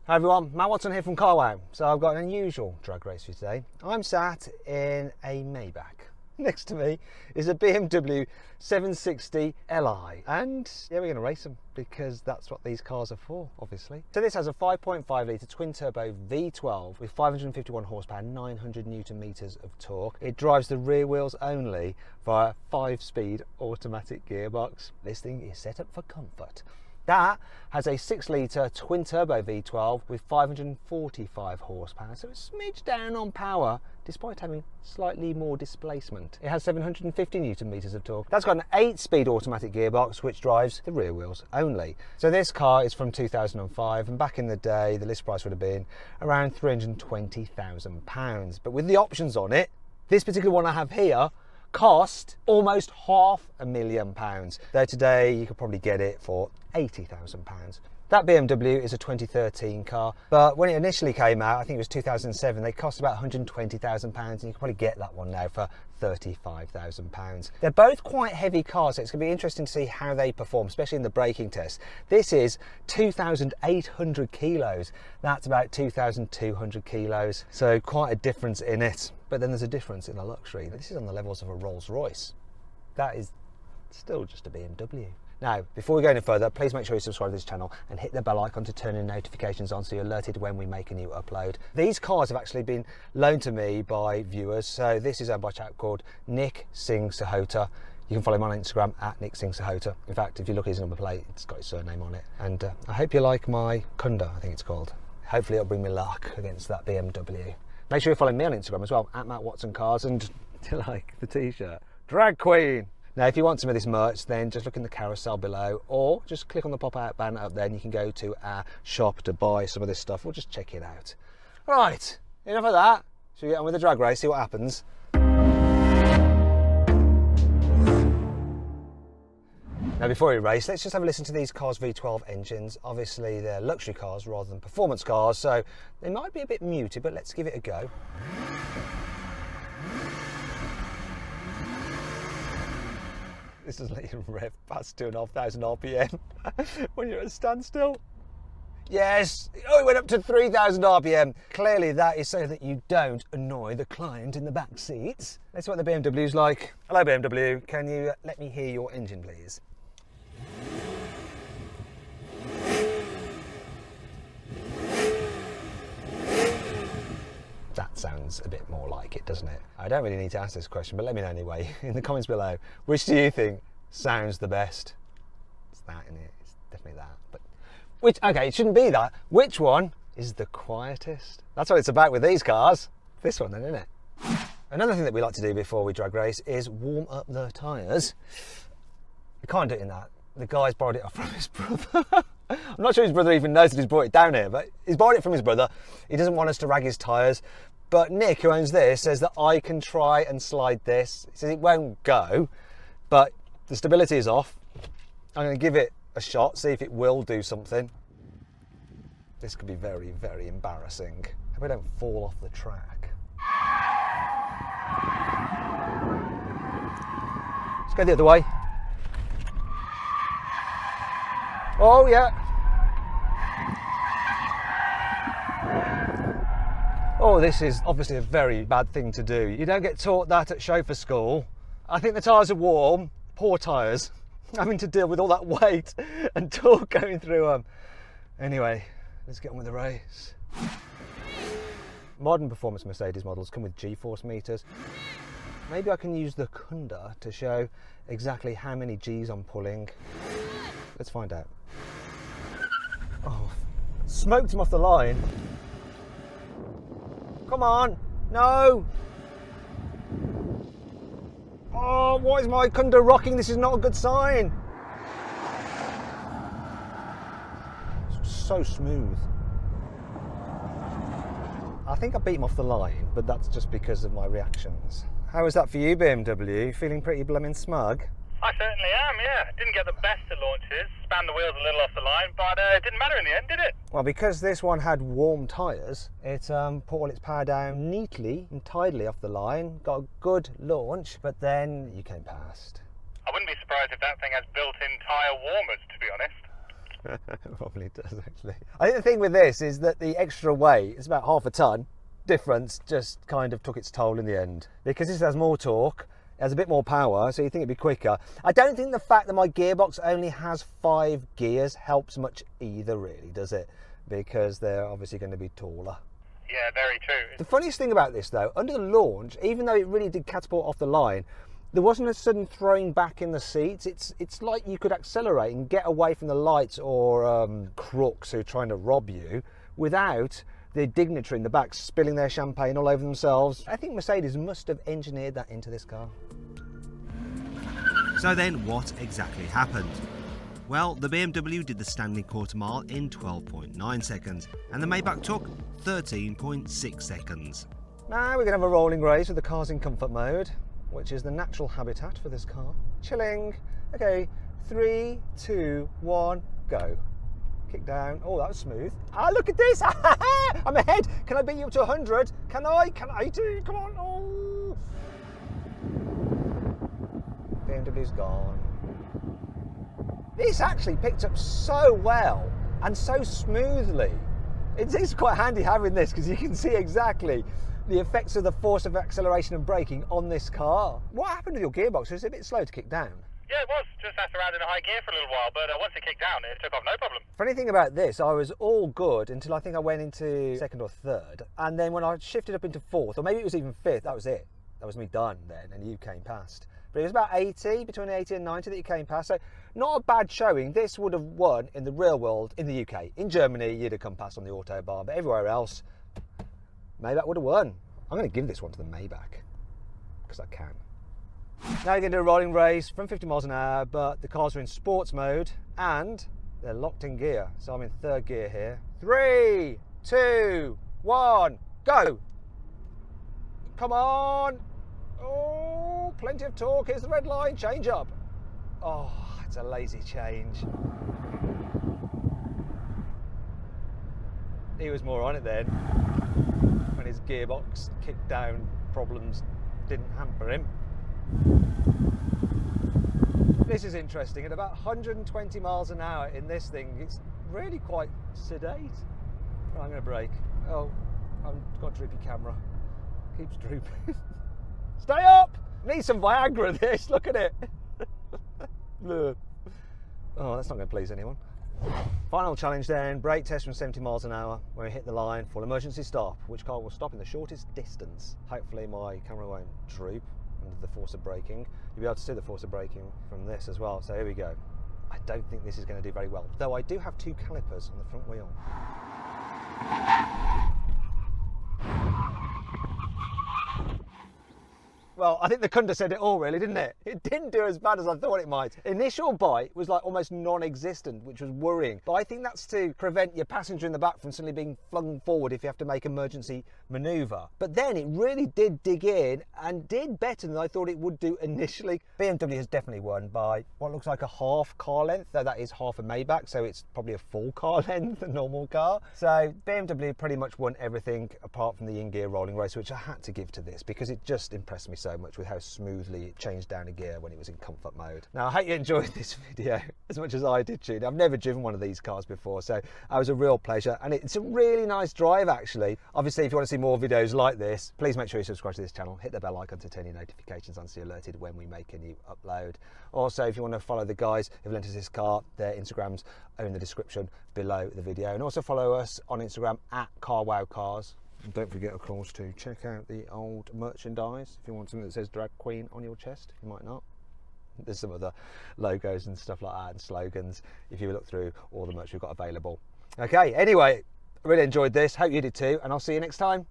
Hi everyone, Matt Watson here from Carwow. So I've got an unusual drag race for you today. I'm sat in a Maybach. Next to me is a BMW760 Li. And yeah, we're going to race them because that's what these cars are for, obviously. So this has a 5.5 litre twin turbo V12 with 551 horsepower, 900 Newton meters of torque. It drives the rear wheels only via a 5-speed automatic gearbox. This thing is set up for comfort. That has a 6 litre twin turbo V12 with 545 horsepower, so it's smidged down on power despite having slightly more displacement. It has 750 Newton meters of torque. That's got an 8-speed automatic gearbox which drives the rear wheels only. So this car is from 2005, and back in the day the list price would have been around £320,000. But with the options on it, this particular one I have here cost almost £500,000, though today you could probably get it for £80,000. That BMW is a 2013 car, but when it initially came out, I think it was 2007, they cost about £120,000, and you can probably get that one now for £35,000. They're both quite heavy cars, so it's going to be interesting to see how they perform, especially in the braking test. This is 2,800 kilos. That's about 2,200 kilos, so quite a difference in it. But then there's a difference in the luxury. This is on the levels of a Rolls Royce. That is still just a BMW. Now, before we go any further, please make sure you subscribe to this channel and hit the bell icon to turn in notifications on so you're alerted when we make a new upload. These cars have actually been loaned to me by viewers. So this is owned by a chap called Nick Singh Sahota. You can follow him on Instagram at Nick Singh Sahota. In fact, if you look at his number plate, it's got his surname on it. And I hope you like my Kunda, I think it's called. Hopefully it'll bring me luck against that BMW. Make sure you follow me on Instagram as well, at Matt Watson Cars, and do you like the t-shirt? Drag Queen! Now, if you want some of this merch, then just look in the carousel below, or just click on the pop-out banner up there and you can go to our shop to buy some of this stuff, or just check it out. Right, enough of that. Should we get on with the drag race, see what happens? Now, before we race, let's just have a listen to these cars' V12 engines. Obviously, they're luxury cars rather than performance cars, so they might be a bit muted, but let's give it a go. This doesn't let you rev past 2,500 RPM when you're at a standstill. Yes! Oh, it went up to 3,000 RPM. Clearly, that is so that you don't annoy the client in the back seats. Let's see what the BMW's like. Hello, BMW. Can you let me hear your engine, please? That sounds a bit more like it, doesn't it? I don't really need to ask this question, but let me know anyway in the comments below. Which do you think sounds the best? It's that, isn't it? It's definitely that. But which, okay, it shouldn't be that. Which one is the quietest? That's what it's about with these cars. This one then, isn't it? Another thing that we like to do before we drag race is warm up the tyres. You can't do it in that. The guy's borrowed it off from his brother. I'm not sure his brother even knows that he's brought it down here, but he's borrowed it from his brother. He doesn't want us to rag his tyres. But Nick, who owns this, says that I can try and slide this. He says it won't go, but the stability is off. I'm going to give it a shot, see if it will do something. This could be very, very embarrassing. Hope I don't fall off the track. Let's go the other way. Oh yeah. Oh, this is obviously a very bad thing to do. You don't get taught that at chauffeur school. I think the tyres are warm. Poor tyres. Having to deal with all that weight and torque going through them. Anyway, let's get on with the race. Modern performance Mercedes models come with G-force meters. Maybe I can use the Kunda to show exactly how many G's I'm pulling. Let's find out. Oh, smoked him off the line. Come on, no. Oh, what is my Kunda rocking? This is not a good sign. It's so smooth. I think I beat him off the line, but that's just because of my reactions. How was that for you, BMW? Feeling pretty blooming smug? I certainly am, yeah. Didn't get the best of launches, spanned the wheels a little off the line, but it didn't matter in the end, did it? Well, because this one had warm tyres, it put all its power down neatly and tidily off the line, got a good launch, but then you came past. I wouldn't be surprised if that thing has built-in tyre warmers, to be honest. Probably does actually. I think the thing with this is that the extra weight, it's about half a ton difference, just kind of took its toll in the end. Because this has more torque, it has a bit more power, so you think it'd be quicker. I don't think the fact that my gearbox only has 5 gears helps much either, really, does it? Because they're obviously going to be taller. Yeah, very true. The funniest thing about this though, under the launch, even though it really did catapult off the line, there wasn't a sudden throwing back in the seats. It's like you could accelerate and get away from the lights or crooks who are trying to rob you without the dignitary in the back spilling their champagne all over themselves. I think Mercedes must have engineered that into this car. So then what exactly happened? Well, the BMW did the standing quarter mile in 12.9 seconds and the Maybach took 13.6 seconds. Now we're going to have a rolling race with the cars in comfort mode, which is the natural habitat for this car. Chilling. Okay, 3, 2, 1, go. Kick down. Oh, that was smooth. Ah, look at this. I'm ahead. Can I beat you up to 100? Can I? Can I do? Come on. Oh. BMW's gone. This actually picked up so well and so smoothly. It's quite handy having this because you can see exactly the effects of the force of acceleration and braking on this car. What happened with your gearbox? Was it a bit slow to kick down? Yeah, it was. Just sat around in a high gear for a little while, but once it kicked down, it took off no problem. Funny thing about this, I was all good until I think I went into 2nd or 3rd. And then when I shifted up into 4th, or maybe it was even 5th, that was it. That was me done then, and you came past. But it was about 80, between 80 and 90 that you came past. So not a bad showing. This would have won in the real world in the UK. In Germany, you'd have come past on the Autobahn, but everywhere else, Maybach would have won. I'm going to give this one to the Maybach, because I can. Now you're going to do a rolling race from 50 miles an hour, but the cars are in sports mode and they're locked in gear. So I'm in 3rd gear here. 3, 2, 1, go! Come on! Oh, plenty of torque. Here's the red line. Change up. Oh, it's a lazy change. He was more on it then when his gearbox kicked down problems didn't hamper him. This is interesting. At about 120 miles an hour in this thing, it's really quite sedate. Right, I'm going to brake. Oh, I've got a droopy camera. Keeps drooping. Stay up! Need some Viagra this, look at it. Oh, that's not going to please anyone. Final challenge then, brake test from 70 miles an hour. When we hit the line, full emergency stop. Which car will stop in the shortest distance? Hopefully my camera won't droop under the force of braking. You'll be able to see the force of braking from this as well. So here we go. I don't think this is going to do very well, though I do have 2 calipers on the front wheel. Well, I think the Kunda said it all really, didn't it? It didn't do as bad as I thought it might. Initial bite was like almost non-existent, which was worrying. But I think that's to prevent your passenger in the back from suddenly being flung forward if you have to make emergency manoeuvre. But then it really did dig in and did better than I thought it would do initially. BMW has definitely won by what looks like a half car length, though that is half a Maybach, so it's probably a full car length, a normal car. So BMW pretty much won everything apart from the in-gear rolling race, which I had to give to this because it just impressed me so much with how smoothly it changed down a gear when it was in comfort mode. Now I hope you enjoyed this video as much as I did, Jude. I've never driven one of these cars before, so it was a real pleasure, and it's a really nice drive actually. Obviously if you want to see more videos like this, please make sure you subscribe to this channel, hit the bell icon to turn your notifications on so you're alerted when we make a new upload. Also if you want to follow the guys who've lent us this car, their Instagrams are in the description below the video, and also follow us on Instagram at Carwow Cars. And don't forget, of course, to check out the old merchandise. If you want something that says drag queen on your chest, you might not. There's some other logos and stuff like that and slogans if you look through all the merch we've got available. Okay, anyway, I really enjoyed this. Hope you did too, and I'll see you next time.